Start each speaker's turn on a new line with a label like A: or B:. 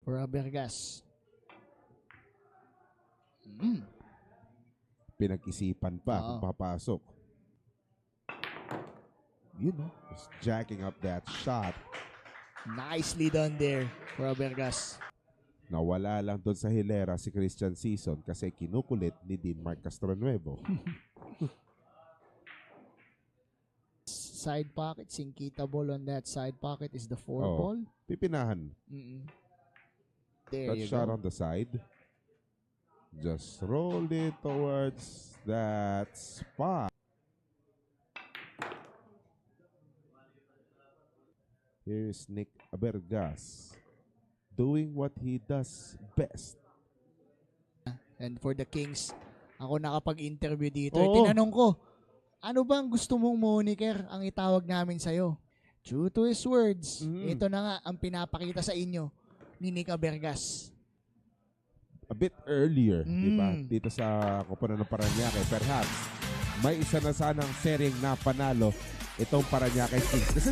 A: for Abergas.
B: Pinag-isipan pa
A: Oo.
B: kung papasok. Yun, no? Just jacking up that shot.
A: Nicely done there for Abergas.
B: Nawala lang doon sa hilera si Christian Season kasi kinukulit ni Dean Mark Castronuevo.
A: Side pocket, Singkita ball on that side pocket is the 4
B: Oh.
A: ball.
B: Pipinahan.
A: There
B: That
A: you
B: shot
A: go.
B: on the side. Just rolled it towards that spot. Here's Nick Abergas doing what he does best.
A: And for the Kings, ako nakapag-interview dito.
B: Oo.
A: Tinanong ko, ano bang gusto mong moniker ang itawag namin sa'yo? True to his words, ito na nga ang pinapakita sa inyo ni Nick Abergas.
B: A bit earlier, di ba? Dito sa Koponan ng Paranaque. Perhaps, may isa na sanang seryeng na panalo itong Paranaque Kings. Kasi